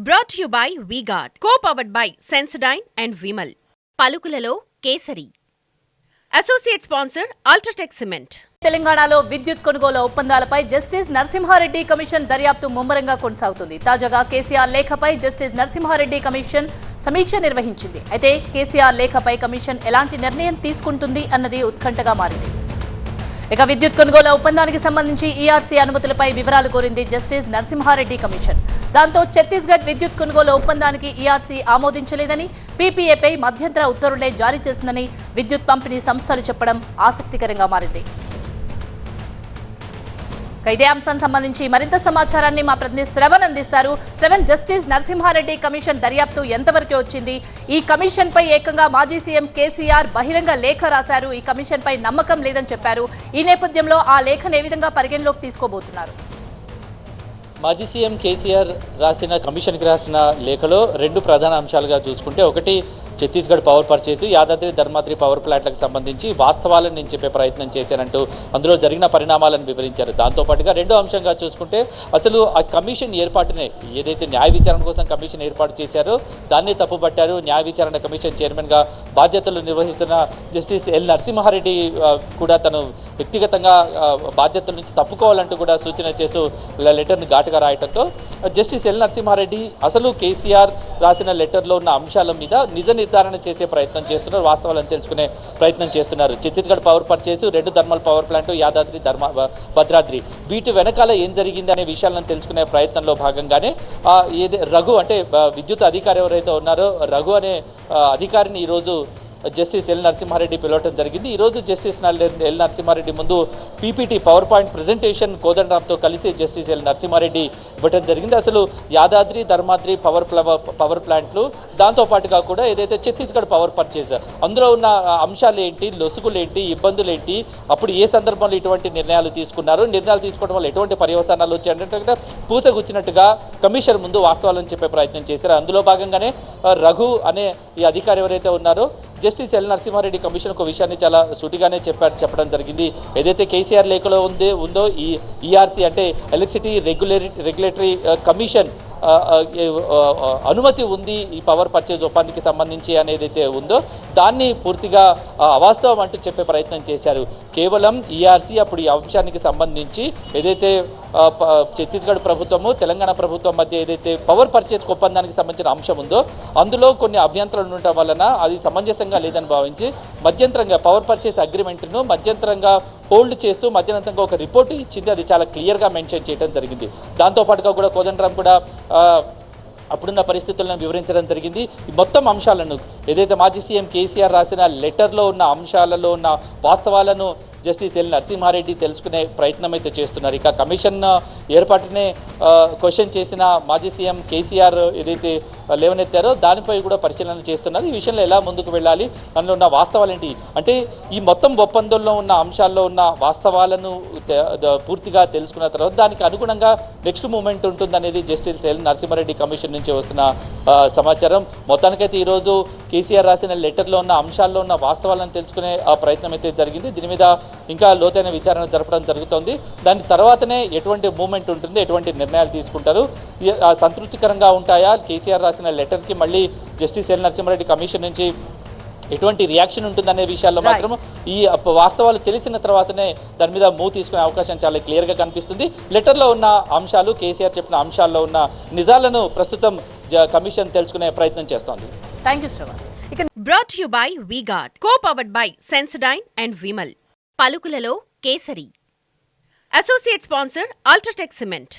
Brought to you by V-Guard, co-powered by Sensodyne and Vimal. పలుకులలో కేసరి. Associate sponsor UltraTech cement. తెలంగాణలో విద్యుత్ కొనుగోలు ఒప్పందాలపై జస్టిస్ నరసింహారెడ్డి కమిషన్ దర్యాప్తు ముమ్మరంగా కొనసాగుతుంది. తాజాగా కేసీఆర్ లేఖపై జస్టిస్ నరసింహారెడ్డి కమిషన్ సమీక్ష నిర్వహించింది. అయితే కేసీఆర్ లేఖపై కమిషన్ ఎలాంటి నిర్ణయం తీసుకుంటుంది అన్నది ఉత్కంఠగా మారింది. ఇక విద్యుత్ కొనుగోలు ఒప్పందానికి సంబంధించి ఈఆర్సీ అనుమతులపై వివరాలు కోరింది జస్టిస్ నరసింహారెడ్డి కమిషన్. దాంతో ఛత్తీస్గఢ్ విద్యుత్ కొనుగోలు ఒప్పందానికి ఈఆర్సీ ఆమోదించలేదని, పీపీఏపై మధ్యంతర ఉత్తర్వులే జారీ చేసిందని విద్యుత్ పంపిణీ సంస్థలు చెప్పడం ఆసక్తికరంగా మారింది. ఇదే అంశానికి సంబంధించి మరింత సమాచారాన్ని మా ప్రతినిధి శ్రవణ్ అందిస్తారు. శ్రవణ్, జస్టిస్ నరసింహారెడ్డి కమిషన్ దర్యాప్తు ఎంతవరకు వచ్చింది? ఈ కమిషన్ పై ఏకంగా మాజీ సీఎం కేసీఆర్ బహిరంగ లేఖ రాశారు. ఈ కమిషన్ పై నమ్మకం లేదని చెప్పారు. ఈ నేపథ్యంలో ఆ లేఖను ఏ విధంగా పరిగణలోకి తీసుకోబోతున్నారు? మాజీ సీఎం కేసీఆర్ కమిషన్కి రాసిన లేఖలో రెండు ప్రధాన అంశాలుగా చూసుకుంటే, ఒకటి ఛత్తీస్గఢ్ పవర్ పర్చేసు, యాదాద్రి ధర్మాద్రి పవర్ ప్లాంట్లకు సంబంధించి వాస్తవాలను నేను చెప్పే ప్రయత్నం చేశానంటూ అందులో జరిగిన పరిణామాలను వివరించారు. దాంతోపాటుగా రెండో అంశంగా చూసుకుంటే, అసలు ఆ కమిషన్ ఏర్పాటునే ఏదైతే న్యాయ విచారణ కోసం కమిషన్ ఏర్పాటు చేశారో దాన్ని తప్పుపట్టారు. న్యాయ విచారణ కమిషన్ చైర్మన్గా బాధ్యతలు నిర్వహిస్తున్న జస్టిస్ ఎల్ నరసింహారెడ్డి కూడా తను వ్యక్తిగతంగా బాధ్యతల నుంచి తప్పుకోవాలంటూ కూడా సూచన చేస్తూ లెటర్ని ఘాటుగా రాయడంతో జస్టిస్ ఎల్ నరసింహారెడ్డి అసలు కేసీఆర్ రాసిన లెటర్లో ఉన్న అంశాల మీద నిజ నిర్ధారణ చేసే ప్రయత్నం చేస్తున్నారు, వాస్తవాలను తెలుసుకునే ప్రయత్నం చేస్తున్నారు. Chhattisgarh power purchase, 2 thermal power plant, Yadadri Bhadradri, వీటి వెనకాల ఏం జరిగింది అనే విషయాలను తెలుసుకునే ప్రయత్నంలో భాగంగానే రఘు అంటే విద్యుత్ అధికారి ఎవరైతే ఉన్నారో రఘు అనే అధికారిని ఈరోజు జస్టిస్ ఎల్ నరసింహారెడ్డి పిలవటం జరిగింది. ఈరోజు జస్టిస్ ఎల్ నరసింహారెడ్డి ముందు పీపీటీ పవర్ పాయింట్ ప్రజెంటేషన్ కోదండరామ్తో కలిసి జస్టిస్ ఎల్ నరసింహారెడ్డి ఇవ్వటం జరిగింది. అసలు యాదాద్రి ధర్మాద్రి పవర్ ప్లాంట్లు, దాంతోపాటుగా కూడా ఏదైతే ఛత్తీస్గఢ్ పవర్ పర్చేస్, అందులో ఉన్న అంశాలు ఏంటి, లొసుగులు ఏంటి, ఇబ్బందులు ఏంటి, అప్పుడు ఏ సందర్భంలో ఇటువంటి నిర్ణయాలు తీసుకున్నారు, నిర్ణయాలు తీసుకోవడం వల్ల ఎటువంటి పర్యవసానాలు వచ్చాయంటే పూసగుచ్చినట్టుగా కమిషన్ ముందు వాస్తవాలను చెప్పే ప్రయత్నం చేశారు. అందులో భాగంగానే రఘు అనే ఈ అధికారి ఎవరైతే ఉన్నారో జస్టిస్ ఎల్ నరసింహారెడ్డి కమిషన్ ఒక విషయాన్ని చాలా సూటిగానే చెప్పడం జరిగింది. ఏదైతే కేసీఆర్ లేఖలో ఉందో ఈ ఈఆర్సీ అంటే ఎలక్ట్రిసిటీ రెగ్యులేటరీ కమిషన్ అనుమతి ఉంది ఈ పవర్ పర్చేజ్ ఒప్పందానికి సంబంధించి అనేదైతే ఉందో దాన్ని పూర్తిగా అవాస్తవం అంటూ చెప్పే ప్రయత్నం చేశారు. కేవలం ఈఆర్సీ అప్పుడు ఈ అంశానికి సంబంధించి ఏదైతే ఛత్తీస్గఢ్ ప్రభుత్వము తెలంగాణ ప్రభుత్వం మధ్య ఏదైతే పవర్ పర్చేజ్ ఒప్పందానికి సంబంధించిన అంశం ఉందో అందులో కొన్ని అభ్యంతరాలు ఉండటం వలన అది సమంజసంగా లేదని భావించి మధ్యంతరంగా పవర్ పర్చేజ్ అగ్రిమెంట్ను మధ్యంతరంగా హోల్డ్ చేస్తూ మధ్యంతరంగా ఒక రిపోర్ట్ ఇచ్చింది. అది చాలా క్లియర్గా మెన్షన్ చేయడం జరిగింది. దాంతోపాటుగా కూడా కోదండరామ్ కూడా అప్పుడున్న పరిస్థితులను వివరించడం జరిగింది. ఈ మొత్తం అంశాలను ఏదైతే మాజీ సీఎం కేసీఆర్ రాసిన లెటర్లో ఉన్న అంశాలలో ఉన్న వాస్తవాలను జస్టిస్ ఎల్ నరసింహారెడ్డి తెలుసుకునే ప్రయత్నం అయితే చేస్తున్నారు. ఇక కమిషన్ ఏర్పాటునే క్వశ్చన్ చేసిన మాజీ సీఎం కేసీఆర్ ఏదైతే లేవనెత్తారో దానిపై కూడా పరిశీలన చేస్తున్నారు. ఈ విషయంలో ఎలా ముందుకు వెళ్ళాలి, అందులో ఉన్న వాస్తవాలు ఏంటి అంటే ఈ మొత్తం ఒప్పందంలో ఉన్న అంశాల్లో ఉన్న వాస్తవాలను పూర్తిగా తెలుసుకున్న తర్వాత దానికి అనుగుణంగా నెక్స్ట్ మూమెంట్ ఉంటుందనేది జస్టిస్ ఎల్ నరసింహారెడ్డి కమిషన్ నుంచి వస్తున్న సమాచారం. మొత్తానికైతే ఈరోజు కేసీఆర్ రాసిన లెటర్లో ఉన్న అంశాల్లో ఉన్న వాస్తవాలను తెలుసుకునే ప్రయత్నం అయితే జరిగింది. దీని మీద ఇంకా లోతైన విచారణ జరపడం జరుగుతోంది. దాని తర్వాతనే ఎటువంటి మూమెంట్ ఉంటుంది, ఎటువంటి నిర్ణయాలు తీసుకుంటారు, సంతృప్తికరంగా ఉంటాయా, కేసీఆర్ రాసిన లెటర్కి మళ్ళీ జస్టిస్ ఎల్ నరసింహారెడ్డి కమిషన్ నుంచి ఎటువంటి రియాక్షన్ ఉంటుందనే విషయాల్లో మాత్రం ఈ వాస్తవాలు తెలిసిన తర్వాతనే దాని మీద మూవ్ తీసుకునే అవకాశం చాలా క్లియర్గా కనిపిస్తుంది. లెటర్లో ఉన్న అంశాలు, కేసీఆర్ చెప్పిన అంశాల్లో ఉన్న నిజాలను ప్రస్తుతం కమిషన్ తెలుసుకునే ప్రయత్నం చేస్తోంది. Thank you Shravan. Brought to you by V-Guard, co-powered by Sensodyne and Vimal. పలుకులలో కేసరి. Associate sponsor UltraTech cement.